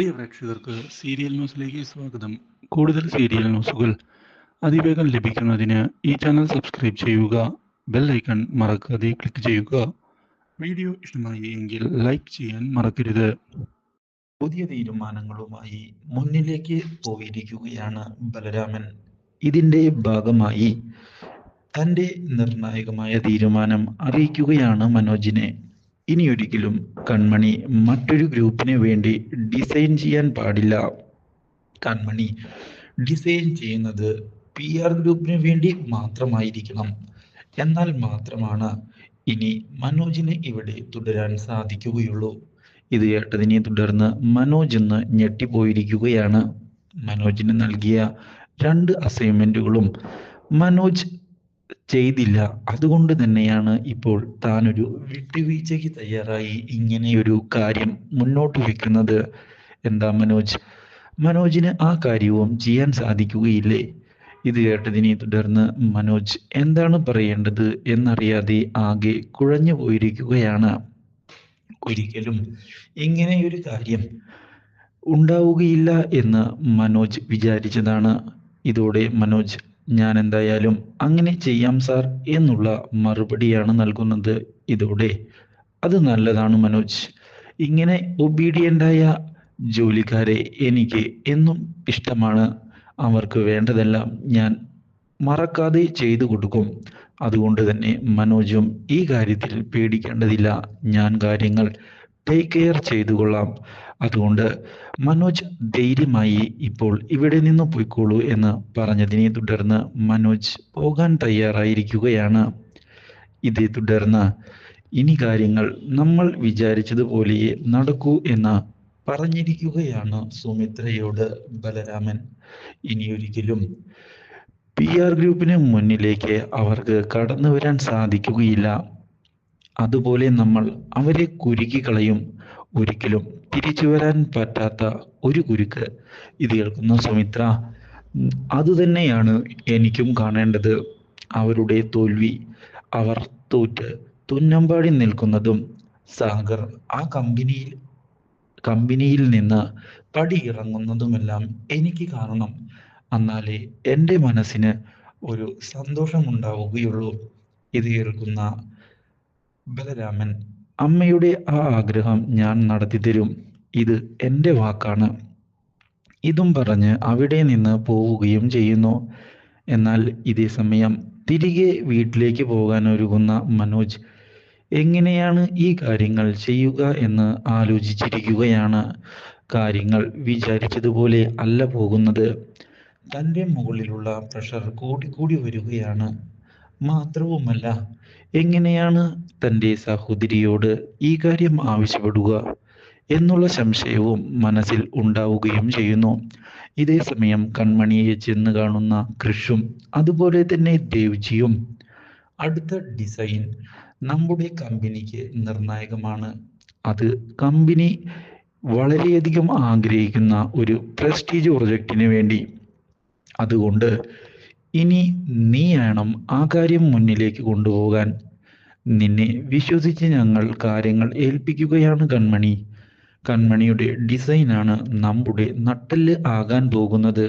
പ്രിയ പ്രേക്ഷകർക്ക് സീരിയൽ ന്യൂസിലേക്ക് സ്വാഗതം. കൂടുതൽ സീരിയൽ ന്യൂസുകൾ അതിവേഗം ലഭിക്കുന്നതിന് ഈ ചാനൽ സബ്സ്ക്രൈബ് ചെയ്യുക. ബെൽ ഐക്കൺ മറക്കാതെ ക്ലിക്ക് ചെയ്യുക. വീഡിയോ ഇഷ്ടമായി എങ്കിൽ ലൈക്ക് ചെയ്യാൻ മറക്കരുത്. പുതിയ തീരുമാനങ്ങളുമായി മുന്നിലേക്ക് പോയിരിക്കുകയാണ് ബലരാമൻ. ഇതിന്റെ ഭാഗമായി തന്റെ നിർണായകമായ തീരുമാനം അറിയിക്കുകയാണ് മനോജിനെ. ഇനിയൊരിക്കലും കൺമണി മറ്റൊരു ഗ്രൂപ്പിന് വേണ്ടി ഡിസൈൻ ചെയ്യാൻ പാടില്ല. കൺമണി ഡിസൈൻ ചെയ്യുന്നത് PR ഗ്രൂപ്പിന് വേണ്ടി മാത്രമായിരിക്കണം. എന്നാൽ മാത്രമാണ് ഇനി മനോജിന് ഇവിടെ തുടരാൻ സാധിക്കുകയുള്ളൂ. ഇത് കേട്ടതിനെ തുടർന്ന് മനോജ് ഇന്ന് ഞെട്ടിപ്പോയിരിക്കുകയാണ്. മനോജിന് നൽകിയ 2 അസൈൻമെന്റുകളും മനോജ് ചെയ്തില്ല. അതുകൊണ്ട് തന്നെയാണ് ഇപ്പോൾ താനൊരു വിട്ടുവീഴ്ചയ്ക്ക് തയ്യാറായി ഇങ്ങനെയൊരു കാര്യം മുന്നോട്ട് വെക്കുന്നത്. എന്താ മനോജിന് ആ കാര്യവും ചെയ്യാൻ സാധിക്കുകയില്ലേ? ഇത് കേട്ടതിനെ തുടർന്ന് മനോജ് എന്താണ് പറയേണ്ടത് എന്നറിയാതെ ആകെ കുഴഞ്ഞു പോയിരിക്കുകയാണ്. ഒരിക്കലും ഇങ്ങനെയൊരു കാര്യം ഉണ്ടാവുകയില്ല എന്ന് മനോജ് വിചാരിച്ചതാണ്. ഇതോടെ മനോജ് ഞാൻ എന്തായാലും അങ്ങനെ ചെയ്യാം സാർ എന്നുള്ള മറുപടിയാണ് നൽകുന്നത്. ഇതോടെ അത് നല്ലതാണ് മനോജ്. ഇങ്ങനെ ഒബീഡിയൻ്റായ ജോലിക്കാരെ എനിക്ക് എന്നും ഇഷ്ടമാണ്. അവർക്ക് വേണ്ടതെല്ലാം ഞാൻ മറക്കാതെ ചെയ്തു കൊടുക്കും. അതുകൊണ്ട് തന്നെ മനോജും ഈ കാര്യത്തിൽ പേടിക്കേണ്ടതില്ല. ഞാൻ കാര്യങ്ങൾ ടേക്ക് കെയർ ചെയ്തു കൊള്ളാം. അതുകൊണ്ട് മനോജ് ധൈര്യമായി ഇപ്പോൾ ഇവിടെ നിന്ന് പോയിക്കോളൂ എന്ന് പറഞ്ഞതിനെ തുടർന്ന് മനോജ് പോകാൻ തയ്യാറായിരിക്കുകയാണ്. ഇതേ തുടർന്ന് ഇനി കാര്യങ്ങൾ നമ്മൾ വിചാരിച്ചതുപോലെ നടക്കൂ എന്ന് പറഞ്ഞിരിക്കുകയാണ് സുമിത്രയോട് ബലരാമൻ. ഇനിയൊരിക്കലും PR ഗ്രൂപ്പിന് മുന്നിലേക്ക് അവർക്ക് കടന്നു വരാൻ സാധിക്കുകയില്ല. അതുപോലെ നമ്മൾ അവരെ കുരുക്കി കളയും. ഒരിക്കലും തിരിച്ചു വരാൻ പറ്റാത്ത ഒരു കുരുക്ക്. ഇത് കേൾക്കുന്ന സുമിത്ര അതുതന്നെയാണ് എനിക്കും കാണേണ്ടത്. അവരുടെ തോൽവി, അവർ തോറ്റ് തുന്നമ്പാടി നിൽക്കുന്നതും സാഗർ ആ കമ്പനിയിൽ നിന്ന് പടിയിറങ്ങുന്നതുമെല്ലാം എനിക്ക് കാണണം. എന്നാലേ എൻ്റെ മനസ്സിന് ഒരു സന്തോഷമുണ്ടാവുകയുള്ളൂ. ഇത് കേൾക്കുന്ന ബലരാമൻ അമ്മയുടെ ആ ആഗ്രഹം ഞാൻ നടത്തി തരും. ഇത് എൻ്റെ വാക്കാണ്. ഇതും പറഞ്ഞ് അവിടെ നിന്ന് പോവുകയും ചെയ്യുന്നു. എന്നാൽ ഇതേ സമയം തിരികെ വീട്ടിലേക്ക് പോകാൻ ഒരുങ്ങുന്ന മനോജ് എങ്ങനെയാണ് ഈ കാര്യങ്ങൾ ചെയ്യുക എന്ന് ആലോചിച്ചിരിക്കുകയാണ്. കാര്യങ്ങൾ വിചാരിച്ചതുപോലെ അല്ല പോകുന്നത്. തൻ്റെ മുകളിലുള്ള പ്രഷർ കൂടി വരികയാണ്. മാത്രവുമല്ല എങ്ങനെയാണ് തൻ്റെ സഹോദരിയോട് ഈ കാര്യം ആവശ്യപ്പെടുക എന്നുള്ള സംശയവും മനസ്സിൽ ഉണ്ടാവുകയും ചെയ്യുന്നു. ഇതേ സമയം കൺമണിയെ ചെന്ന് കാണുന്ന കൃഷും അതുപോലെ തന്നെ ദേവ്ജിയും അടുത്ത ഡിസൈൻ നമ്മുടെ കമ്പനിക്ക് നിർണായകമാണ്. അത് കമ്പനി വളരെയധികം ആഗ്രഹിക്കുന്ന ഒരു പ്രസ്റ്റീജ് പ്രൊജക്റ്റിന് വേണ്ടി. അതുകൊണ്ട് ഇനി നീ വേണം ആ കാര്യം മുന്നിലേക്ക് കൊണ്ടുപോകാൻ. നിന്നെ വിശ്വസിച്ച് ഞങ്ങൾ കാര്യങ്ങൾ ഏൽപ്പിക്കുകയാണ് കൺമണി. കൺമണിയുടെ ഡിസൈനാണ് നമ്മുടെ നട്ടെല്ല് ആകാൻ പോകുന്നത്.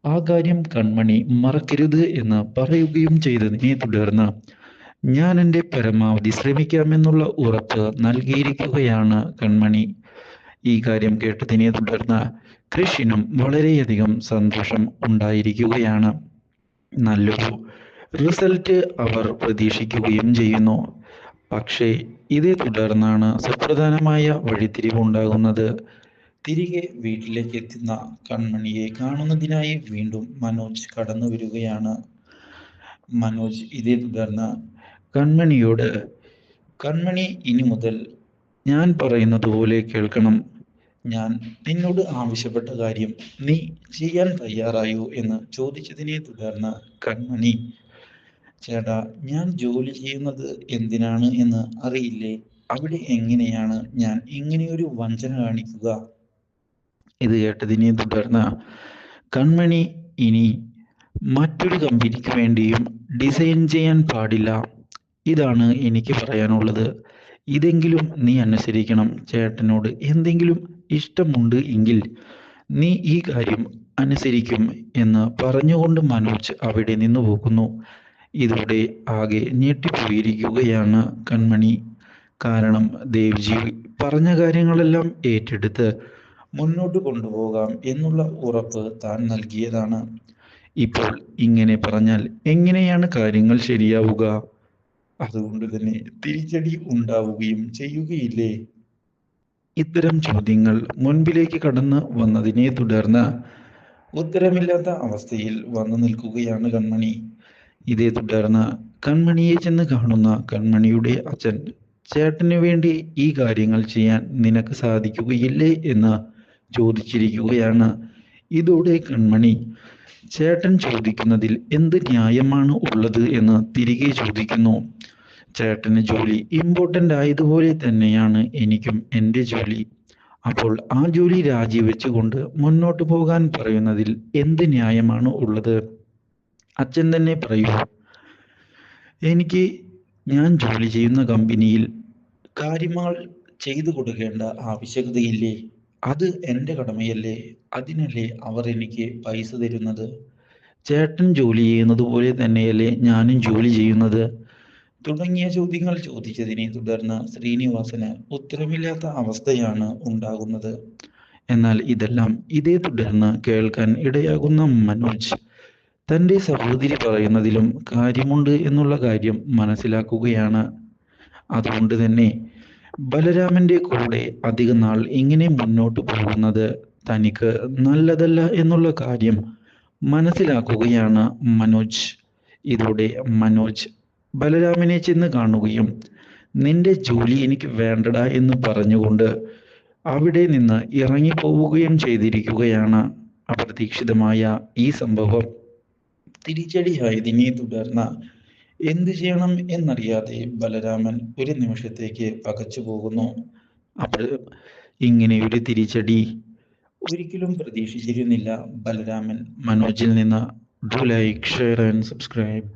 ആ കാര്യം കൺമണി മറക്കരുത് എന്ന് പറയുകയും ചെയ്തതിനെ തുടർന്ന് ഞാൻ എൻ്റെ പരമാവധി ശ്രമിക്കാമെന്നുള്ള ഉറപ്പ് നൽകിയിരിക്കുകയാണ് കൺമണി. ഈ കാര്യം കേട്ടതിനെ തുടർന്ന് കൃഷിനും വളരെയധികം സന്തോഷം ഉണ്ടായിരിക്കുകയാണ്. നല്ലൊരു റിസൾട്ട് അവർ പ്രതീക്ഷിക്കുകയും ചെയ്യുന്നു. പക്ഷേ ഇതേ തുടർന്നാണ് സുപ്രധാനമായ വഴിത്തിരിവുണ്ടാകുന്നത്. തിരികെ വീട്ടിലേക്ക് എത്തുന്ന കൺമണിയെ കാണുന്നതിനായി വീണ്ടും മനോജ് കടന്നു വരികയാണ്. മനോജ് ഇതേ തുടർന്ന് കൺമണിയോട് കൺമണി ഇനി മുതൽ ഞാൻ പറയുന്നത് പോലെ കേൾക്കണം. ഞാൻ നിന്നോട് ആവശ്യപ്പെട്ട കാര്യം നീ ചെയ്യാൻ തയ്യാറായോ എന്ന് ചോദിച്ചതിനെ തുടർന്ന് കൺമണി ചേട്ടാ ഞാൻ ജോലി ചെയ്യുന്നത് എന്തിനാണ് എന്ന് അറിയില്ലേ? അവിടെ എങ്ങനെയാണ് ഞാൻ ഇങ്ങനെയൊരു വഞ്ചന കാണിക്കുക? ഇത് കേട്ടതിനെ തുടർന്ന് കൺമണി ഇനി മറ്റൊരു കമ്പനിക്ക് വേണ്ടിയും ഡിസൈൻ ചെയ്യാൻ പാടില്ല. ഇതാണ് എനിക്ക് പറയാനുള്ളത്. ഇതെങ്കിലും നീ അനുസരിക്കണം. ചേട്ടനോട് എന്തെങ്കിലും ഇഷ്ടമുണ്ട് എങ്കിൽ നീ ഈ കാര്യം അനുസരിക്കും എന്ന് പറഞ്ഞുകൊണ്ട് മനോജ് അവിടെ നിന്ന് പോകുന്നു. ഇതോടെ ആകെ ഞെട്ടിപ്പോയിരിക്കുകയാണ് കൺമണി. കാരണം ദേവ്ജി പറഞ്ഞ കാര്യങ്ങളെല്ലാം ഏറ്റെടുത്ത് മുന്നോട്ട് കൊണ്ടുപോകാം എന്നുള്ള ഉറപ്പ് താൻ നൽകിയതാണ്. ഇപ്പോൾ ഇങ്ങനെ പറഞ്ഞാൽ എങ്ങനെയാണ് കാര്യങ്ങൾ ശരിയാവുക? അതുകൊണ്ട് തന്നെ തിരിച്ചടി ഉണ്ടാവുകയും ചെയ്യുകയില്ലേ? ഇത്തരം ചോദ്യങ്ങൾ മുൻപിലേക്ക് കടന്നു വന്നതിനെ തുടർന്ന് ഉത്തരമില്ലാത്ത അവസ്ഥയിൽ വന്നു നിൽക്കുകയാണ് കൺമണി. ഇതേ തുടർന്ന് കൺമണിയെ ചെന്ന് കാണുന്ന കൺമണിയുടെ അച്ഛൻ ചേട്ടന് വേണ്ടി ഈ കാര്യങ്ങൾ ചെയ്യാൻ നിനക്ക് സാധിക്കുകയില്ലേ എന്ന് ചോദിച്ചിരിക്കുകയാണ്. ഇതോടെ കൺമണി ചേട്ടൻ ചോദിക്കുന്നതിൽ എന്ത് ന്യായമാണ് ഉള്ളത് എന്ന് തിരികെ ചോദിക്കുന്നു. ചേട്ടന് ജോലി ഇമ്പോർട്ടൻ്റ് ആയതുപോലെ തന്നെയാണ് എനിക്കും എൻ്റെ ജോലി. അപ്പോൾ ആ ജോലി രാജിവെച്ചുകൊണ്ട് മുന്നോട്ട് പോകാൻ പറയുന്നതിൽ എന്ത് ന്യായമാണ് ഉള്ളത്? അച്ഛൻ തന്നെ പറയൂ. ഞാൻ ജോലി ചെയ്യുന്ന കമ്പനിയിൽ കാര്യങ്ങൾ ചെയ്തു കൊടുക്കേണ്ട ആവശ്യകതയില്ലേ? അത് എൻ്റെ കടമയല്ലേ? അതിനല്ലേ അവർ എനിക്ക് പൈസ തരുന്നത്? ചേട്ടൻ ജോലി ചെയ്യുന്നത് പോലെ തന്നെയല്ലേ ഞാനും ജോലി ചെയ്യുന്നത്? തുടങ്ങിയ ചോദ്യങ്ങൾ ചോദിച്ചതിനെ തുടർന്ന് ശ്രീനിവാസന് ഉത്തരമില്ലാത്ത അവസ്ഥയാണ് ഉണ്ടാകുന്നത്. എന്നാൽ ഇതെല്ലാം ഇതേ തുടർന്ന് കേൾക്കാൻ ഇടയാകുന്ന മനോജ് തൻ്റെ സഹോദരി പറയുന്നതിലും കാര്യമുണ്ട് എന്നുള്ള കാര്യം മനസ്സിലാക്കുകയാണ്. അതുകൊണ്ട് തന്നെ ബലരാമന്റെ കൂടെ അധിക നാൾ ഇങ്ങനെ മുന്നോട്ട് പോകുന്നത് തനിക്ക് നല്ലതല്ല എന്നുള്ള കാര്യം മനസ്സിലാക്കുകയാണ് മനോജ്. ഇതോടെ മനോജ് ബലരാമനെ ചെന്ന് കാണുകയും നിന്റെ ജോലി എനിക്ക് വേണ്ടടാ എന്ന് പറഞ്ഞുകൊണ്ട് അവിടെ നിന്ന് ഇറങ്ങിപ്പോവുകയും ചെയ്തിരിക്കുകയാണ്. അപ്രതീക്ഷിതമായ ഈ സംഭവം തിരിച്ചടിയായതിനെ തുടർന്ന് എന്തു ചെയ്യണം എന്നറിയാതെ ബലരാമൻ ഒരു നിമിഷത്തേക്ക് പകച്ചു പോകുന്നു. അപ്പോൾ ഇങ്ങനെ ഒരു തിരിച്ചടി ഒരിക്കലും പ്രതീക്ഷിച്ചിരുന്നില്ല ബലരാമൻ മനോജിൽ നിന്ന്. Do like, share and subscribe.